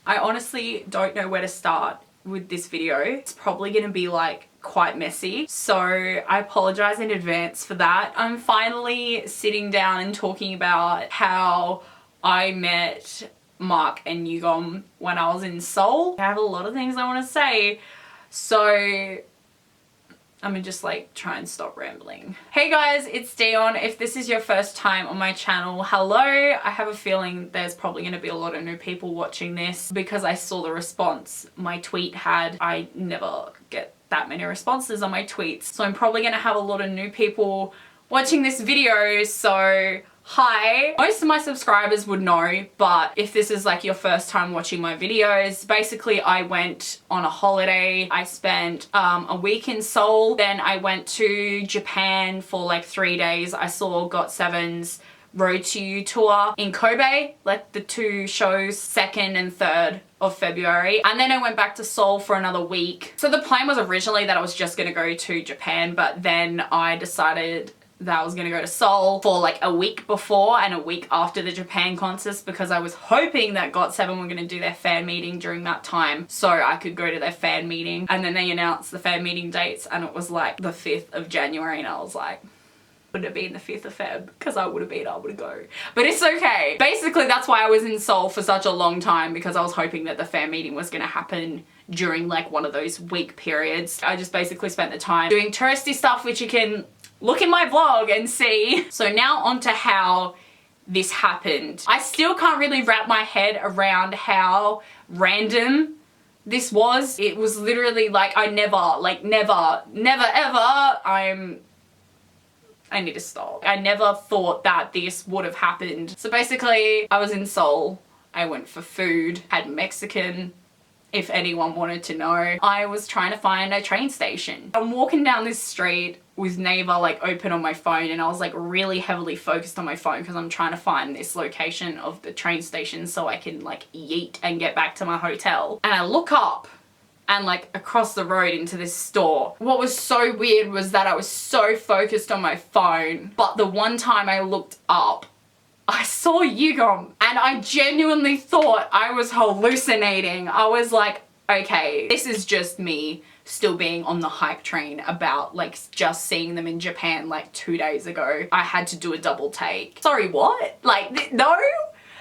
I honestly don't know where to start with this video. It's probably gonna be like quite messy, so I apologize in advance for that. I'm finally sitting down and talking about how I met Mark and Yugyeom when I was in Seoul. I have a lot of things I want to say, so I'm gonna just like try and stop rambling. Hey guys, it's Dione. If this is your first time on my channel, hello. I have a feeling there's probably gonna be a lot of new people watching this because I saw the response my tweet had. I never get that many responses on my tweets, so I'm probably gonna have a lot of new people watching this video, so hi. Most of my subscribers would know, but if this is like your first time watching my videos, basically I went on a holiday. I spent a week in Seoul, then I went to Japan for like 3 days. I saw GOT7's Road to You tour in Kobe, like the two shows, 2nd and 3rd of February, and then I went back to Seoul for another week. So the plan was originally that I was just gonna go to Japan, but then I decided that I was gonna go to Seoul for like a week before and a week after the Japan concerts because I was hoping that GOT7 were gonna do their fan meeting during that time so I could go to their fan meeting. And then they announced the fan meeting dates and it was like the 5th of January and I was like, would it be in the 5th of Feb? Because I would have been able to go. But it's okay. Basically, that's why I was in Seoul for such a long time, because I was hoping that the fan meeting was gonna happen during like one of those week periods. I just basically spent the time doing touristy stuff, which you can look in my vlog and see. So now on to how this happened. I still can't really wrap my head around how random this was. It was literally like I never ever, I need to stop. I never thought that this would have happened. So basically, I was in Seoul. I went for food, had Mexican, if anyone wanted to know. I was trying to find a train station. I'm walking down this street with Naver like open on my phone and I was like really heavily focused on my phone because I'm trying to find this location of the train station so I can like yeet and get back to my hotel. And I look up and like across the road into this store. What was so weird was that I was so focused on my phone, but the one time I looked up, I saw Yugyeom and I genuinely thought I was hallucinating. I was like, okay, this is just me still being on the hype train about like just seeing them in Japan like 2 days ago. I had to do a double take. Sorry, what? Like, no,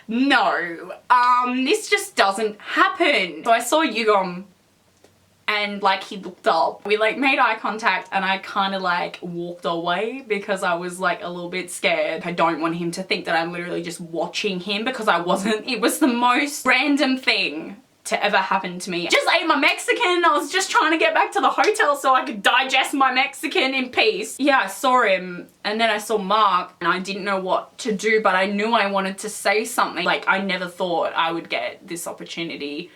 this just doesn't happen. So I saw Yugyeom and like he looked up. We like made eye contact and I kind of like walked away because I was like a little bit scared. I don't want him to think that I'm literally just watching him because I wasn't. It was the most random thing to ever happen to me. Just ate my Mexican. I was just trying to get back to the hotel so I could digest my Mexican in peace. Yeah, I saw him and then I saw Mark and I didn't know what to do, but I knew I wanted to say something. Like I never thought I would get this opportunity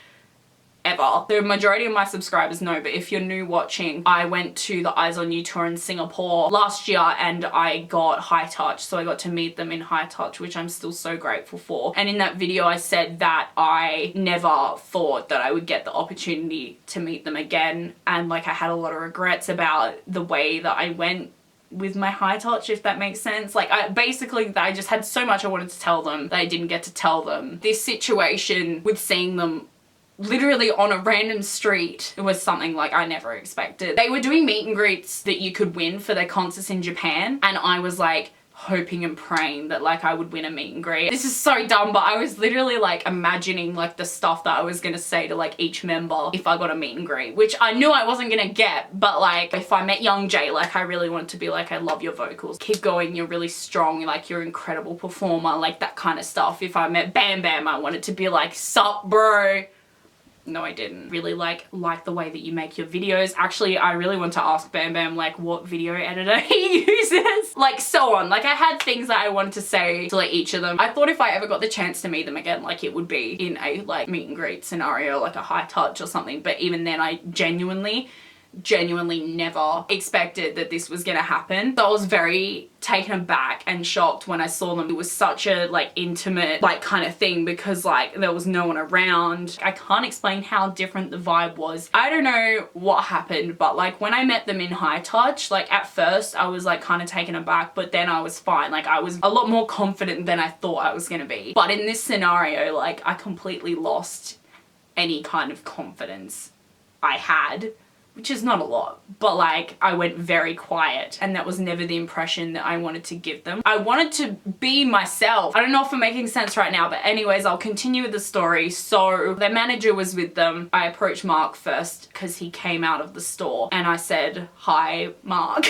ever. The majority of my subscribers know, but if you're new watching, I went to the Eyes on You tour in Singapore last year and I got high touch, so I got to meet them in high touch, which I'm still so grateful for. And in that video I said that I never thought that I would get the opportunity to meet them again, and like I had a lot of regrets about the way that I went with my high touch, if that makes sense. Like I just had so much I wanted to tell them that I didn't get to tell them. This situation with seeing them literally on a random street, it was something like I never expected. They were doing meet and greets that you could win for their concerts in Japan, and I was like hoping and praying that like I would win a meet and greet. This is so dumb, but I was literally like imagining like the stuff that I was gonna say to like each member if I got a meet and greet, which I knew I wasn't gonna get, but like if I met Young Jay, like I really wanted to be like, I love your vocals, keep going, you're really strong, like you're an incredible performer, like that kind of stuff. If I met Bam Bam, I wanted to be like, sup bro. No, I didn't really like the way that you make your videos. Actually, I really want to ask Bam Bam like what video editor he uses, like so on. Like I had things that I wanted to say to like each of them. I thought if I ever got the chance to meet them again, like it would be in a like meet and greet scenario, like a high touch or something. But even then I genuinely never expected that this was gonna happen. So I was very taken aback and shocked when I saw them. It was such a like intimate like kind of thing because like there was no one around. I can't explain how different the vibe was. I don't know what happened, but like when I met them in high touch, like at first I was like kind of taken aback, but then I was fine. Like I was a lot more confident than I thought I was gonna be. But in this scenario, like I completely lost any kind of confidence I had, which is not a lot, but like I went very quiet, and that was never the impression that I wanted to give them. I wanted to be myself. I don't know if I'm making sense right now, but anyways, I'll continue with the story. So their manager was with them. I approached Mark first because he came out of the store, and I said, "Hi, Mark."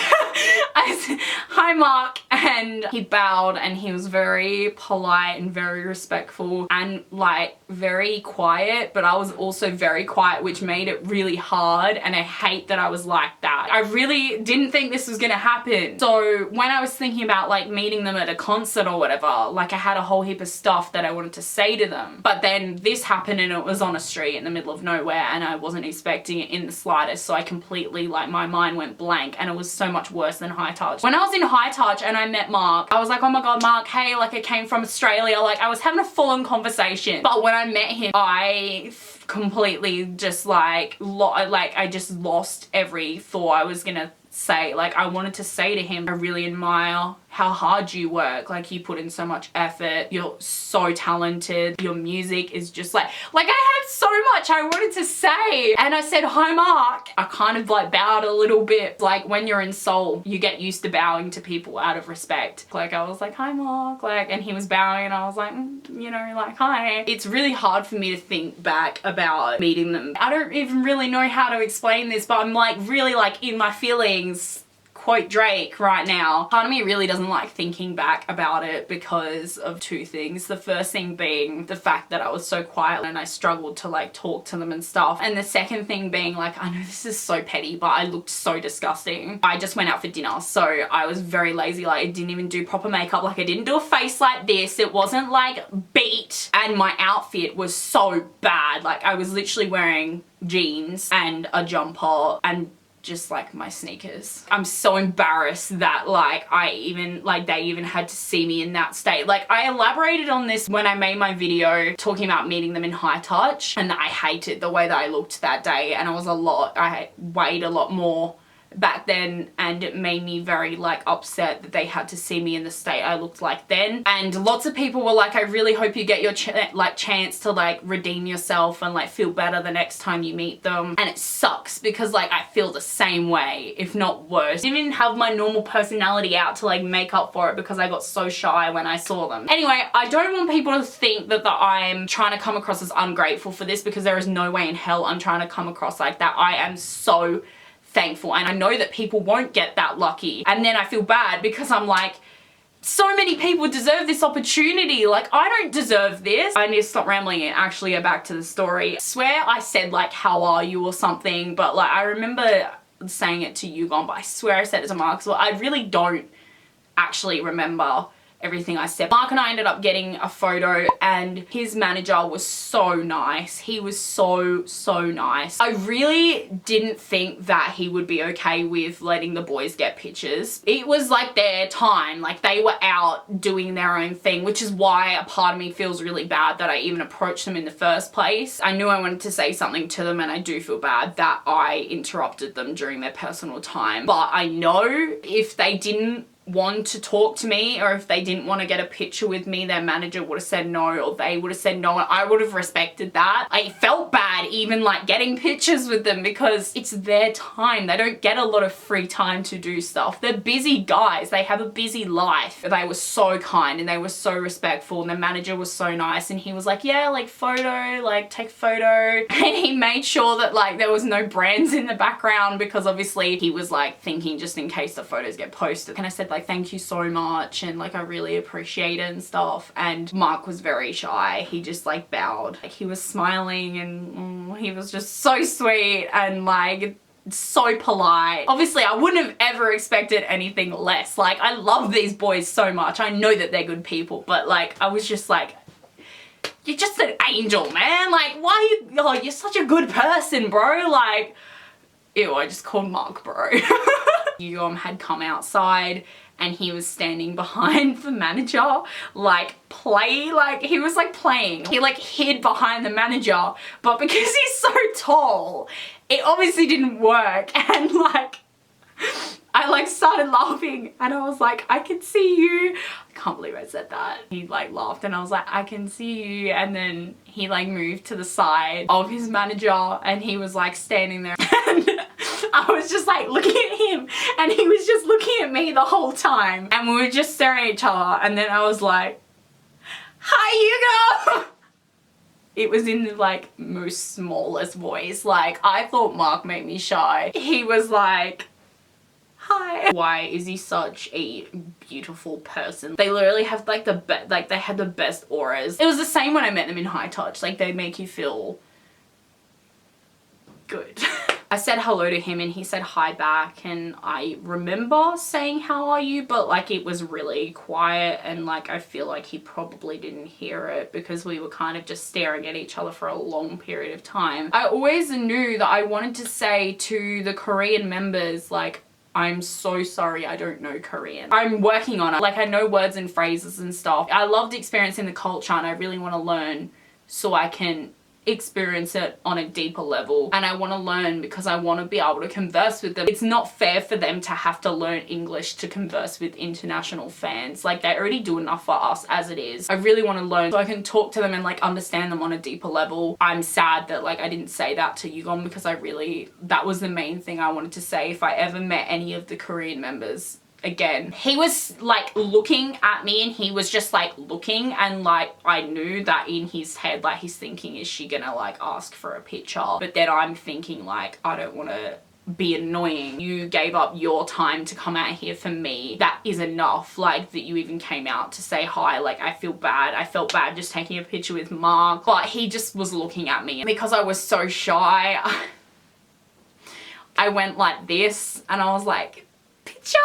I said, "Hi, Mark," and he bowed, and he was very polite and very respectful and like very quiet, but I was also very quiet, which made it really hard, and I hate that I was like that. I really didn't think this was gonna happen. So when I was thinking about like meeting them at a concert or whatever, like I had a whole heap of stuff that I wanted to say to them, but then this happened and it was on a street in the middle of nowhere, and I wasn't expecting it in the slightest, so I completely, like, my mind went blank, and it was so much worse than high touch. When I was in high touch and I met Mark, I was like, "Oh my god, Mark, hey, like I came from Australia," like I was having a full-on conversation. But when I met him, I completely just like I just lost every thought I was gonna say. Like, I wanted to say to him, "I really admire how hard you work. Like, you put in so much effort. You're so talented. Your music is just like I had so much I wanted to say." And I said, "Hi, Mark." I kind of like bowed a little bit. Like, when you're in Seoul, you get used to bowing to people out of respect. Like, I was like, "Hi, Mark," like, and he was bowing, and I was like, you know, like, "Hi." It's really hard for me to think back about meeting them. I don't even really know how to explain this, but I'm like really like in my feelings. Quote Drake right now. Part of me really doesn't like thinking back about it because of two things. The first thing being the fact that I was so quiet and I struggled to like talk to them and stuff. And the second thing being, like, I know this is so petty, but I looked so disgusting. I just went out for dinner, so I was very lazy. Like, I didn't even do proper makeup. Like, I didn't do a face like this. It wasn't like beat. And my outfit was so bad. Like, I was literally wearing jeans and a jumper and just like my sneakers. I'm so embarrassed that like they even had to see me in that state. Like, I elaborated on this when I made my video talking about meeting them in high touch, and I hated the way that I looked that day, and I weighed a lot more back then, and it made me very like upset that they had to see me in the state I looked like then. And lots of people were like, "I really hope you get your chance to like redeem yourself and like feel better the next time you meet them." And it sucks because like I feel the same way, if not worse. I didn't even have my normal personality out to like make up for it because I got so shy when I saw them. Anyway, I don't want people to think that I'm trying to come across as ungrateful for this, because there is no way in hell I'm trying to come across like that. I am so thankful, and I know that people won't get that lucky, and then I feel bad because I'm like, so many people deserve this opportunity. Like, I don't deserve this. I need to stop rambling and actually go back to the story. I swear I said like, "How are you?" or something, but like I remember saying it to yugyeom, but I swear I said it to Mark as well. I really don't actually remember everything I said. Mark and I ended up getting a photo, and his manager was so nice. He was so nice. I really didn't think that he would be okay with letting the boys get pictures. It was like their time, like they were out doing their own thing, which is why a part of me feels really bad that I even approached them in the first place. I knew I wanted to say something to them, and I do feel bad that I interrupted them during their personal time. But I know if they didn't want to talk to me, or if they didn't want to get a picture with me, their manager would have said no, or they would have said no, and I would have respected that. I felt bad even like getting pictures with them because it's their time. They don't get a lot of free time to do stuff. They're busy guys. They have a busy life. They were so kind and they were so respectful, and the manager was so nice, and he was like, "Yeah, like photo, like take photo." And he made sure that like there was no brands in the background, because obviously he was like thinking just in case the photos get posted. And I said like, "Thank you so much, and like I really appreciate it," and stuff. And Mark was very shy. He just like bowed. Like, he was smiling, and he was just so sweet and like so polite. Obviously I wouldn't have ever expected anything less. Like, I love these boys so much. I know that they're good people, but like I was just like, "You're just an angel, man. Like, why you, oh, you're such a good person, bro." Like, ew, I just called Mark bro. Yugyeom had come outside, and he was standing behind the manager, like he was like playing. He like hid behind the manager, but because he's so tall, it obviously didn't work. And like, I like started laughing and I was like, I can see you. I can't believe I said that. He like laughed and I was like, I can see you. And then he like moved to the side of his manager and he was like standing there and I was just like looking at him and he was just looking at me the whole time and we were just staring at each other and then I was like, hi Hugo! It was in the like most smallest voice. Like I thought Mark made me shy. He was like, hi. Why is he such a beautiful person? They literally have like they had the best auras. It was the same when I met them in High Touch. Like they make you feel good. I said hello to him and he said hi back and I remember saying how are you, but like it was really quiet and like I feel like he probably didn't hear it because we were kind of just staring at each other for a long period of time. I always knew that I wanted to say to the Korean members like, I'm so sorry I don't know Korean. I'm working on it. Like I know words and phrases and stuff. I loved experiencing the culture and I really want to learn so I can experience it on a deeper level and I want to learn because I want to be able to converse with them. It's not fair for them to have to learn English to converse with international fans. Like they already do enough for us as it is. I really want to learn so I can talk to them and like understand them on a deeper level. I'm sad that like I didn't say that to Yugyeom because that was the main thing I wanted to say if I ever met any of the Korean members again. He was like looking at me and he was just like looking and like I knew that in his head like he's thinking, is she gonna like ask for a picture? But then I'm thinking like, I don't want to be annoying. You gave up your time to come out here for me. That is enough. Like that you even came out to say hi. Like I feel bad. I felt bad just taking a picture with Mark, but he just was looking at me because I was so shy. I went like this and I was like, picture?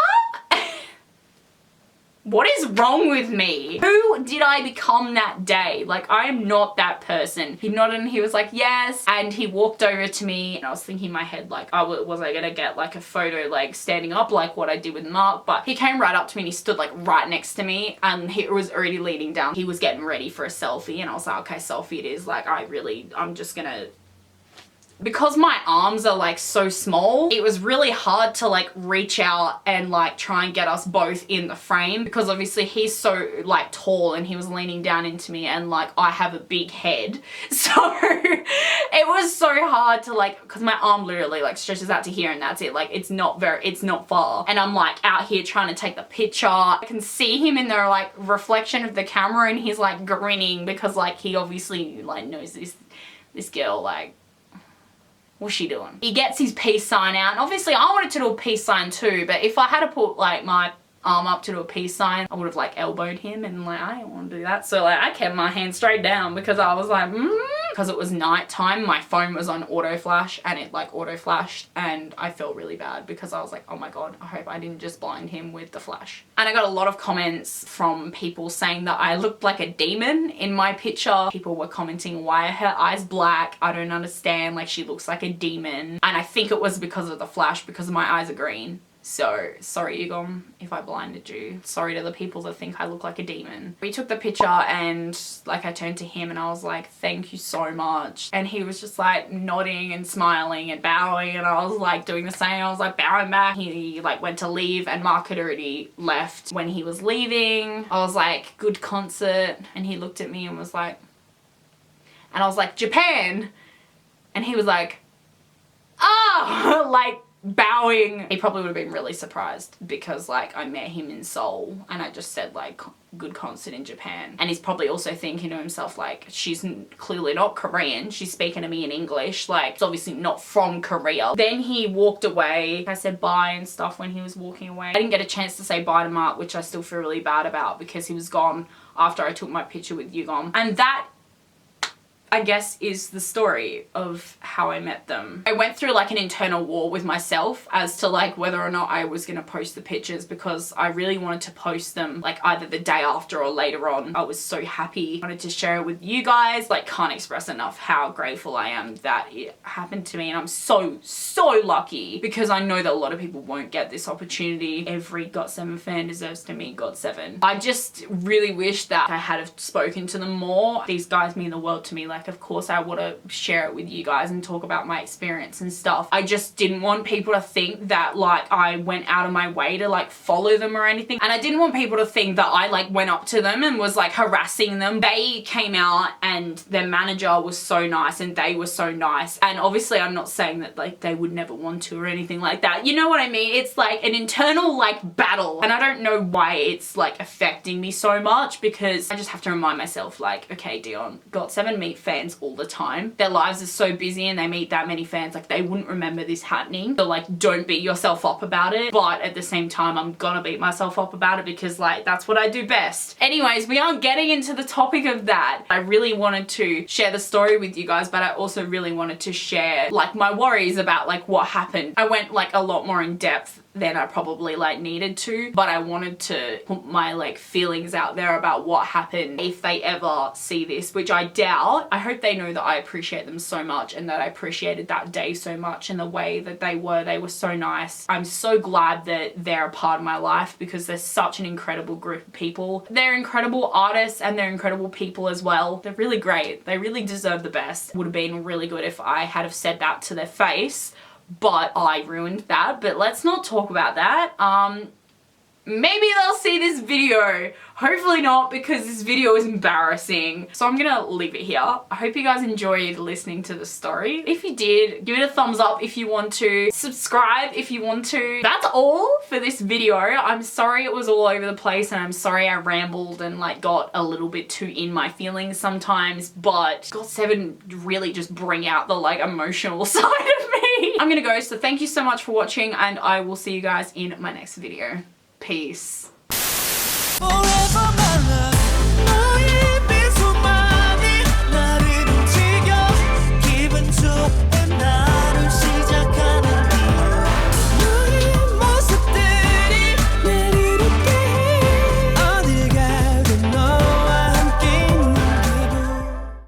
What is wrong with me? Who did I become that day? Like, I am not that person. He nodded and he was like, yes. And he walked over to me and I was thinking in my head, like, oh, was I gonna get like a photo, like standing up like what I did with Mark? But he came right up to me and he stood like right next to me and he was already leaning down. He was getting ready for a selfie and I was like, okay, selfie it is. Like, I'm just gonna... Because my arms are like so small, it was really hard to like reach out and like try and get us both in the frame because obviously he's so like tall and he was leaning down into me and like I have a big head. So it was so hard to like, because my arm literally like stretches out to here and that's it. Like it's not far. And I'm like out here trying to take the picture. I can see him in the like reflection of the camera and he's like grinning because like he obviously like knows this girl like, what's she doing? He gets his peace sign out and obviously I wanted to do a peace sign too, but if I had to put like my arm up to do a peace sign, I would have like elbowed him and like I didn't want to do that. So like I kept my hand straight down because I was like, Because it was nighttime, my phone was on auto flash and it like auto flashed and I felt really bad because I was like, oh my god, I hope I didn't just blind him with the flash. And I got a lot of comments from people saying that I looked like a demon in my picture. People were commenting, why are her eyes black? I don't understand, like she looks like a demon. And I think it was because of the flash because my eyes are green. So, sorry Yugyeom if I blinded you. Sorry to the people that think I look like a demon. We took the picture and like I turned to him and I was like, thank you so much. And he was just like nodding and smiling and bowing and I was like doing the same. I was like bowing back. He like went to leave and Mark had already left. When he was leaving, I was like, good concert. And he looked at me and was like, and I was like, Japan. And he was like, oh, like, bowing. He probably would have been really surprised because like I met him in Seoul and I just said like good concert in Japan, and he's probably also thinking to himself like, she's clearly not Korean, she's speaking to me in English, like it's obviously not from Korea. Then he walked away. I said bye and stuff when he was walking away. I didn't get a chance to say bye to Mark, which I still feel really bad about because he was gone after I took my picture with Yugyeom. And that, I guess, is the story of how I met them. I went through like an internal war with myself as to like whether or not I was gonna post the pictures because I really wanted to post them like either the day after or later on. I was so happy. I wanted to share it with you guys. Like can't express enough how grateful I am that it happened to me, and I'm so lucky because I know that a lot of people won't get this opportunity. Every GOT7 fan deserves to meet GOT7. I just really wish that I had have spoken to them more. These guys mean the world to me. Like Like, of course I want to share it with you guys and talk about my experience and stuff. I just didn't want people to think that like I went out of my way to like follow them or anything. And I didn't want people to think that I like went up to them and was like harassing them. They came out and their manager was so nice and they were so nice. And obviously I'm not saying that like they would never want to or anything like that. You know what I mean? It's like an internal like battle. And I don't know why it's like affecting me so much, because I just have to remind myself like, okay, Dion, GOT7 meet fans all the time. Their lives are so busy and they meet that many fans, like they wouldn't remember this happening. So like, don't beat yourself up about it. But at the same time, I'm gonna beat myself up about it because like, that's what I do best. Anyways, we aren't getting into the topic of that. I really wanted to share the story with you guys, but I also really wanted to share like my worries about like what happened. I went like a lot more in depth than I probably like needed to, but I wanted to put my like feelings out there about what happened if they ever see this, which I doubt. I hope they know that I appreciate them so much and that I appreciated that day so much and the way that they were so nice. I'm so glad that they're a part of my life because they're such an incredible group of people. They're incredible artists and they're incredible people as well. They're really great. They really deserve the best. Would have been really good if I had have said that to their face, but I ruined that. But let's not talk about that. Maybe they'll see this video. Hopefully not, because this video is embarrassing. So I'm gonna leave it here. I hope you guys enjoyed listening to the story. If you did, give it a thumbs up if you want to. Subscribe if you want to. That's all for this video. I'm sorry it was all over the place and I'm sorry I rambled and like got a little bit too in my feelings sometimes, but GOT7 really just bring out the like emotional side of me. I'm gonna go, so thank you so much for watching and I will see you guys in my next video. Peace.